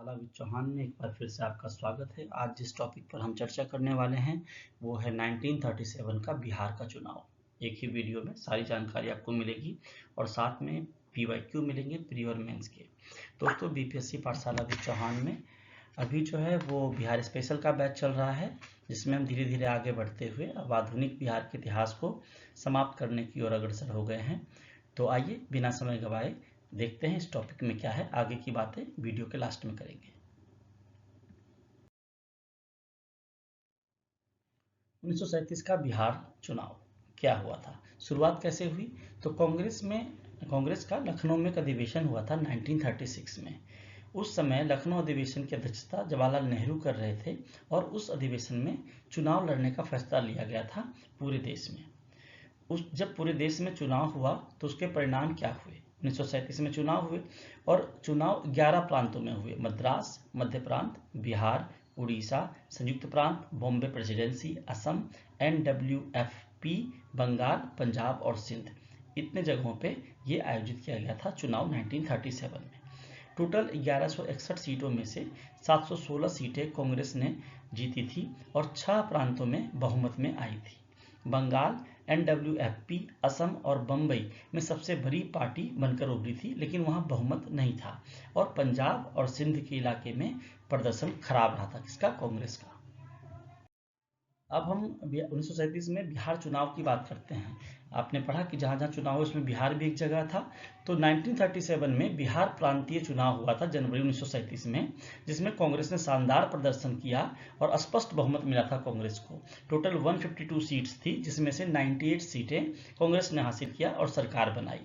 पाठशाला विद चौहान में एक बार फिर से आपका स्वागत है। आज जिस टॉपिक पर हम चर्चा करने वाले हैं वो है 1937 का बिहार का चुनाव। एक ही वीडियो में सारी जानकारी आपको मिलेगी और साथ में PYQ मिलेंगे प्री और मेंस के। दोस्तों, BPSC पाठशाला विद चौहान में अभी जो है वो बिहार स्पेशल का बैच चल रहा है, जिसमें हम धीरे धीरे आगे बढ़ते हुए अब आधुनिक बिहार के इतिहास को समाप्त करने की ओर अग्रसर हो गए हैं। तो आइए बिना समय गवाए देखते हैं इस टॉपिक में क्या है। आगे की बातें वीडियो के लास्ट में करेंगे। 1937 का बिहार चुनाव क्या हुआ था, शुरुआत कैसे हुई? तो कांग्रेस का लखनऊ में एक अधिवेशन हुआ था 1936 में। उस समय लखनऊ अधिवेशन की अध्यक्षता जवाहरलाल नेहरू कर रहे थे और उस अधिवेशन में चुनाव लड़ने का फैसला लिया गया था पूरे देश में। जब पूरे देश में चुनाव हुआ तो उसके परिणाम क्या हुए? 1937 में चुनाव हुए और चुनाव 11 प्रांतों में हुए। मद्रास, मध्य प्रांत, बिहार, उड़ीसा, संयुक्त प्रांत, बॉम्बे प्रेसिडेंसी, असम, NWFP, बंगाल, पंजाब और सिंध, इतने जगहों पे ये आयोजित किया गया था चुनाव 1937 में। टोटल 1161 सीटों में से 716 सीटें कांग्रेस ने जीती थी और 6 प्रांतों में बहुमत में आई थी। बंगाल, NWFP, असम और बम्बई में सबसे बड़ी पार्टी बनकर उभरी थी, लेकिन वहां बहुमत नहीं था। और पंजाब और सिंध के इलाके में प्रदर्शन खराब रहा था, किसका? कांग्रेस का। अब हम 1937 में बिहार चुनाव की बात करते हैं। आपने पढ़ा कि जहां जहां चुनाव हुआ उसमें बिहार भी एक जगह था। तो 1937 में बिहार प्रांतीय चुनाव हुआ था जनवरी 1937 में, जिसमें कांग्रेस ने शानदार प्रदर्शन किया और स्पष्ट बहुमत मिला था कांग्रेस को। टोटल 152 सीट्स थी, जिसमें से 98 सीटें कांग्रेस ने हासिल किया और सरकार बनाई।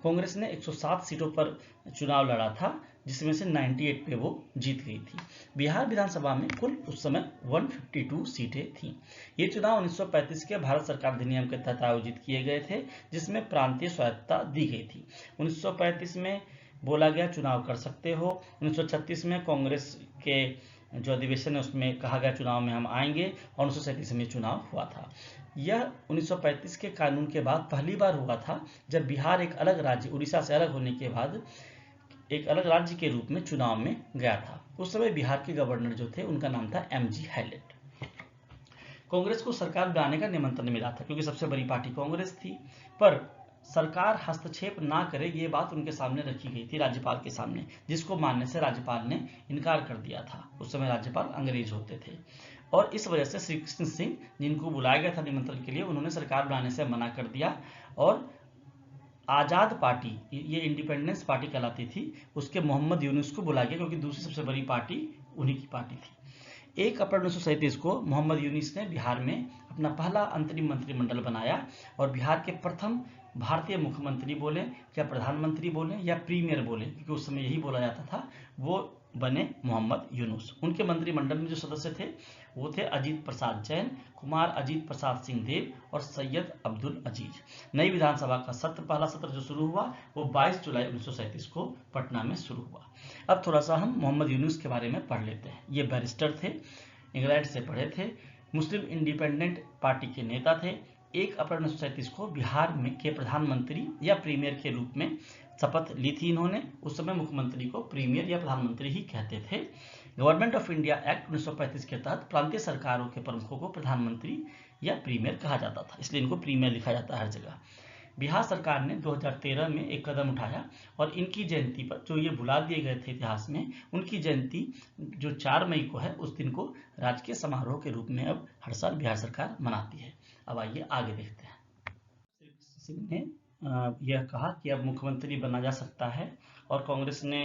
कांग्रेस ने 107 सीटों पर चुनाव लड़ा था, जिसमें से 98 पे वो जीत गई थी। बिहार विधानसभा में कुल उस समय 152 सीटें थीं। ये चुनाव 1935 के भारत सरकार अधिनियम के तहत आयोजित किए गए थे, जिसमें प्रांतीय स्वायत्तता दी गई थी। 1935 में बोला गया चुनाव कर सकते हो। 1936 में कांग्रेस के जो अधिवेशन है उसमें कहा गया चुनाव में हम आएंगे और 1937 में चुनाव हुआ था। यह 1935 के कानून के बाद पहली बार हुआ था जब बिहार एक अलग राज्य, उड़ीसा से अलग होने के बाद एक अलग राज्य के रूप में चुनाव में गया था। उस समय बिहार के गवर्नर जो थे उनका नाम था MG हैलेट। कांग्रेस को सरकार बनाने का निमंत्रण मिला था क्योंकि सबसे बड़ी पार्टी कांग्रेस थी, पर सरकार हस्तक्षेप ना करे ये बात उनके सामने रखी गई थी, राज्यपाल के सामने, जिसको मानने से राज्यपाल ने इनकार कर दिया था। उस समय राज्यपाल अंग्रेज होते थे और इस वजह से श्री कृष्ण सिंह, जिनको बुलाया गया था निमंत्रण के लिए, उन्होंने सरकार बनाने से मना कर दिया और आजाद पार्टी, ये इंडिपेंडेंस पार्टी कहलाती थी, उसके मोहम्मद यूनुस को बुलाया गया क्योंकि दूसरी सबसे बड़ी पार्टी उन्हीं की पार्टी थी। 1 अप्रैल 1937 को मोहम्मद यूनुस ने बिहार में अपना पहला अंतरिम मंत्रिमंडल बनाया और बिहार के प्रथम भारतीय मुख्यमंत्री बोले या प्रधानमंत्री बोले या प्रीमियर बोले, क्योंकि उस समय यही बोला जाता था, वो बने मोहम्मद यूनुस। उनके मंत्रिमंडल में जो सदस्य थे वो थे अजीत प्रसाद जैन, कुमार अजीत प्रसाद सिंह देव और सैयद अब्दुल अजीज। नई विधानसभा का पहला सत्र जो शुरू हुआ वो 22 जुलाई 1937 को पटना में शुरू हुआ। अब थोड़ा सा हम मोहम्मद यूनुस के बारे में पढ़ लेते हैं। ये बैरिस्टर थे, इंग्लैंड से पढ़े थे, मुस्लिम इंडिपेंडेंट पार्टी के नेता थे। 1 अप्रैल 1937 को बिहार में के प्रधानमंत्री या प्रीमियर के रूप में शपथ ली थी इन्होंने। उस समय मुख्यमंत्री को प्रीमियर या प्रधानमंत्री ही कहते थे। गवर्नमेंट ऑफ इंडिया एक्ट 1935 के तहत प्रांतीय सरकारों के प्रमुखों को प्रधानमंत्री या प्रीमियर कहा जाता था, इसलिए इनको प्रीमियर लिखा जाता है हर जगह। बिहार सरकार ने 2013 में एक कदम उठाया और इनकी जयंती पर, जो ये भुला दिए गए थे इतिहास में, उनकी जयंती जो 4 मई को है, उस दिन को राजकीय समारोह के रूप में अब हर साल बिहार सरकार मनाती है। अब आइए आगे देखते हैं। श्री कृष्ण सिंह ने यह कहा कि अब मुख्यमंत्री बना जा सकता है और कांग्रेस ने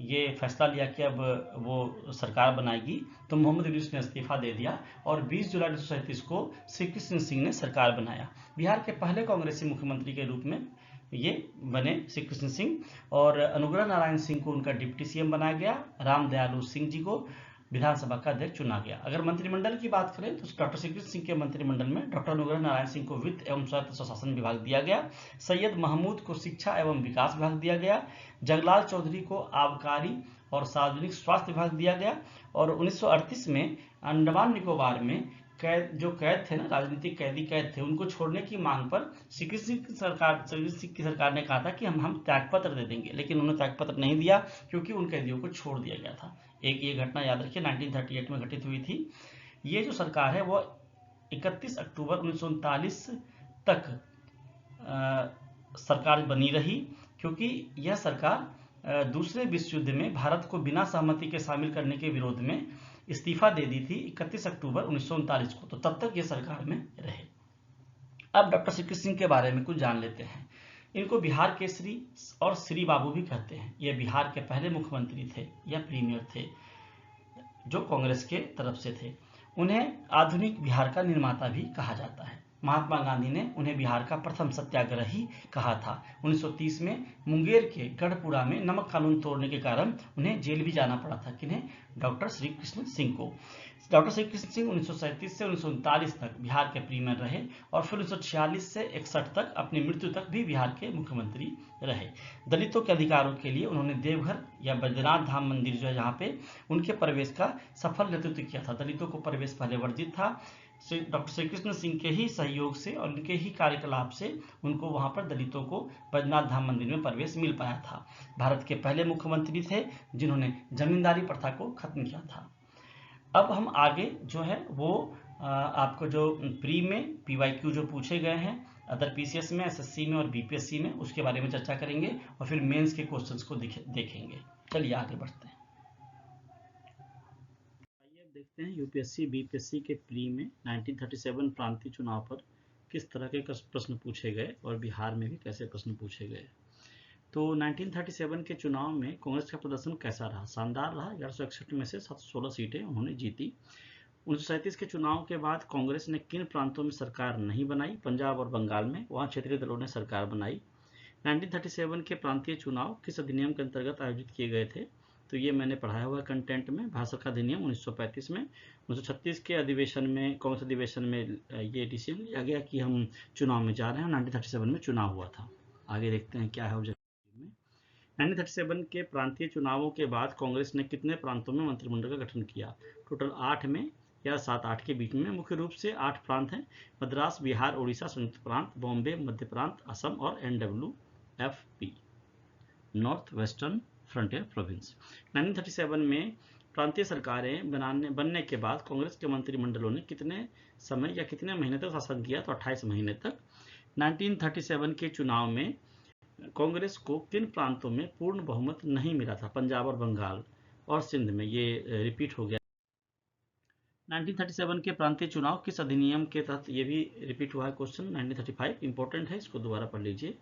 ये फैसला लिया कि अब वो सरकार बनाएगी, तो मोहम्मद यूनुस ने इस्तीफा दे दिया और 20 जुलाई 1937 को श्री कृष्ण सिंह ने सरकार बनाया। बिहार के पहले कांग्रेसी मुख्यमंत्री के रूप में ये बने श्री कृष्ण सिंह और अनुग्रह नारायण सिंह को उनका डिप्टी CM बनाया गया। राम दयालु सिंह जी को विधानसभा का अध्यक्ष चुना गया। अगर मंत्रिमंडल की बात करें तो डॉक्टर श्री कृष्ण सिंह के मंत्रिमंडल में डॉक्टर अनुग्रह नारायण सिंह को वित्त एवं स्वायत्त स्वशासन विभाग दिया गया, सैयद महमूद को शिक्षा एवं विकास विभाग दिया गया, जगलाल चौधरी को आबकारी और सार्वजनिक स्वास्थ्य विभाग दिया गया और 1938 में अंडमान निकोबार में कैद थे ना, राजनीतिक कैद थे, उनको छोड़ने की मांग पर श्री सिंह की सरकार ने कहा था कि हम त्यागपत्र दे देंगे, लेकिन उन्होंने त्यागपत्र नहीं दिया क्योंकि उन कैदियों को छोड़ दिया गया था। एक ये घटना याद रखिए 1938 में घटित हुई थी। ये जो सरकार है वो 31 अक्टूबर 1939 तक सरकार बनी रही, क्योंकि यह सरकार दूसरे विश्व युद्ध में भारत को बिना सहमति के शामिल करने के विरोध में इस्तीफा दे दी थी 31 अक्टूबर 1939 को, तो तब तक ये सरकार में रहे। अब डॉक्टर श्री कृष्ण सिंह के बारे में कुछ जान लेते हैं। इनको बिहार केसरी और श्री बाबू भी कहते हैं। ये बिहार के पहले मुख्यमंत्री थे या प्रीमियर थे जो कांग्रेस के तरफ से थे। उन्हें आधुनिक बिहार का निर्माता भी कहा जाता है। महात्मा गांधी ने उन्हें बिहार का प्रथम सत्याग्रही कहा था। 1930 में मुंगेर के गढ़पुरा में नमक कानून तोड़ने के कारण उन्हें जेल भी जाना पड़ा था। किन्हें? डॉक्टर श्री कृष्ण सिंह को। डॉक्टर श्री कृष्ण सिंह 1937 से 1939 तक बिहार के प्रीमियर रहे और फिर 1946 से 61 तक अपनी मृत्यु तक भी बिहार के मुख्यमंत्री रहे। दलितों के अधिकारों के लिए उन्होंने देवघर या बैद्यनाथ धाम मंदिर जो है जहाँ पे उनके प्रवेश का सफल नेतृत्व किया था। दलितों को प्रवेश पहले वर्जित था। डॉक्टर श्री कृष्ण सिंह के ही सहयोग से और उनके ही कार्यकलाप से उनको वहां पर दलितों को बैद्यनाथ धाम मंदिर में प्रवेश मिल पाया था। भारत के पहले मुख्यमंत्री थे जिन्होंने जमींदारी प्रथा को खत्म किया था। अब हम आगे जो है वो आपको जो प्री में PYQ जो पूछे गए हैं अदर PCS में, SSC में और BPSC में, उसके बारे में चर्चा करेंगे और फिर मेंस के क्वेश्चंस को देखेंगे। चलिए आगे बढ़ते हैं। आइए अब देखते हैं UPSC BPSC के प्री में 1937 प्रांतीय चुनाव पर किस तरह के प्रश्न पूछे गए और बिहार में भी कैसे प्रश्न पूछे गए। तो 1937 के चुनाव में कांग्रेस का प्रदर्शन कैसा रहा? शानदार रहा। 1161 में से 716 सीटें उन्होंने जीती। 1937 के चुनाव के बाद कांग्रेस ने किन प्रांतों में सरकार नहीं बनाई? पंजाब और बंगाल में, वहां क्षेत्रीय दलों ने सरकार बनाई। 1937 के प्रांतीय चुनाव किस अधिनियम के अंतर्गत आयोजित किए गए थे? तो ये मैंने पढ़ाया हुआ कंटेंट में, भारत सरकार अधिनियम 1935 में। 1936 के अधिवेशन में, कांग्रेस अधिवेशन में ये डिसीजन लिया गया कि हम चुनाव में जा रहे हैं। 1937 में चुनाव हुआ था। आगे देखते हैं क्या है ऑब्जेक्टिव में। 1937 के प्रांतीय चुनावों के बाद कांग्रेस ने कितने प्रांतों में मंत्रिमंडल का गठन किया? टोटल 8 में या 7-8 के बीच में। मुख्य रूप से 8 प्रांत हैं: मद्रास, बिहार, उड़ीसा संयुक्त प्रांत, बॉम्बे मध्य प्रांत, असम और NWFP north western frontier province. 1937 में प्रांतीय सरकारें बनने के बाद कांग्रेस के मंत्रिमंडलों ने कितने समय या कितने महीने तक शासन किया? तो 28 महीने तक। 1937 के चुनाव में कांग्रेस को किन प्रांतों में पूर्ण बहुमत नहीं मिला था? पंजाब और बंगाल और सिंध में। ये रिपीट हो गया। 1937 के प्रांतीय चुनाव किस अधिनियम के तहत? ये भी रिपीट हुआ है क्वेश्चन। 1935 इंपॉर्टेंट है, इसको दोबारा पढ़ लीजिए।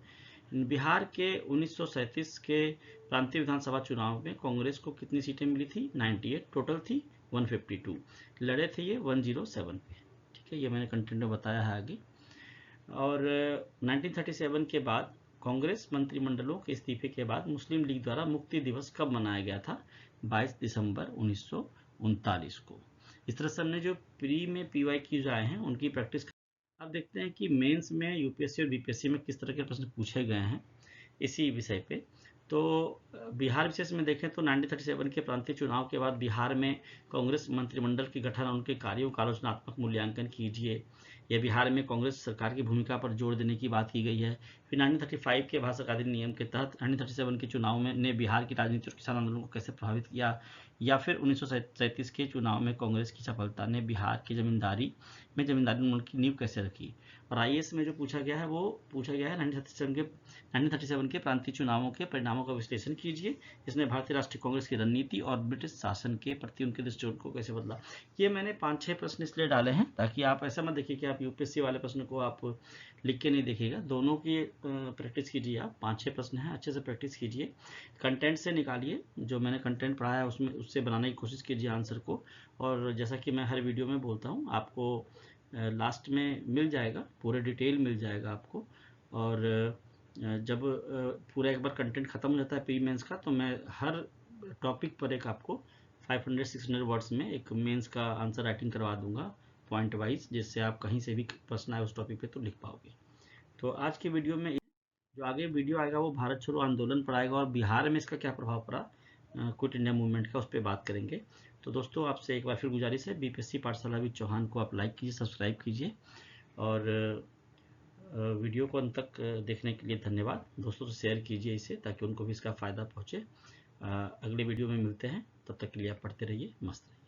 बिहार के 1937 के प्रांतीय विधानसभा चुनाव में कांग्रेस को कितनी सीटें मिली थी? 98। टोटल थी 152। लड़े थे ये 107 पे। ठीक है, ये मैंने कंटेंट में बताया है आगे। और 1937 के बाद कांग्रेस मंत्रिमंडलों के इस्तीफे के बाद मुस्लिम लीग द्वारा मुक्ति दिवस कब मनाया गया था? 22 दिसंबर 1939 को। इस तरह से हमने जो प्री में PYQ आए हैं उनकी प्रैक्टिस। अब देखते हैं कि मेंस में UPSC और BPSC में किस तरह के प्रश्न पूछे गए हैं इसी विषय पे। तो बिहार विशेष में देखें तो 1937 के प्रांतीय चुनाव के बाद बिहार में कांग्रेस मंत्रिमंडल के गठन और उनके कार्यों का आलोचनात्मक मूल्यांकन कीजिए। यह बिहार में कांग्रेस सरकार की भूमिका पर जोर देने की बात की गई है। फिर 1935 के भारत सरकार अधिनियम के तहत 1937 के चुनाव में ने बिहार की राजनीति और किसान आंदोलन को कैसे प्रभावित किया, या फिर 1937 के चुनाव में कांग्रेस की सफलता ने बिहार की जमींदारी उन्मूलन की नींव कैसे रखी। और IAS में जो पूछा गया है वो पूछा गया है 1937 के प्रांतीय चुनावों के परिणामों का विश्लेषण कीजिए। इसने भारतीय राष्ट्रीय कांग्रेस की रणनीति और ब्रिटिश शासन के प्रति उनके दृष्टिकोण को कैसे बदला। ये मैंने 5-6 प्रश्न इसलिए डाले हैं ताकि आप ऐसा मत देखिए कि आप UPSC वाले प्रश्न को आप लिख के नहीं देखिएगा। दोनों की प्रैक्टिस कीजिए। आप 5-6 प्रश्न हैं, अच्छे से प्रैक्टिस कीजिए। कंटेंट से निकालिए, जो मैंने कंटेंट पढ़ाया उसमें उससे बनाने की कोशिश कीजिए आंसर को। और जैसा कि मैं हर वीडियो में बोलता हूँ, आपको लास्ट में मिल जाएगा, पूरे डिटेल मिल जाएगा आपको। और जब पूरा एक बार कंटेंट खत्म हो जाता है प्री मेंस का, तो मैं हर टॉपिक पर एक आपको 500-600 वर्ड्स में एक मेंस का आंसर राइटिंग करवा दूंगा पॉइंट वाइज, जिससे आप कहीं से भी प्रश्न आए उस टॉपिक पे तो लिख पाओगे। तो आज के वीडियो में जो आगे वीडियो आएगा वो भारत छोड़ो आंदोलन पर आएगा और बिहार में इसका क्या प्रभाव पड़ा क्विट इंडिया मूवमेंट का, उस पर बात करेंगे। तो दोस्तों आपसे एक बार फिर गुजारिश है, बीपीएससी पाठशाला विद चौहान को आप लाइक कीजिए, सब्सक्राइब कीजिए, और वीडियो को अंत तक देखने के लिए धन्यवाद। दोस्तों से शेयर कीजिए इसे, ताकि उनको भी इसका फ़ायदा पहुँचे। अगले वीडियो में मिलते हैं, तब तक के लिए आप पढ़ते रहिए, मस्त रहिए।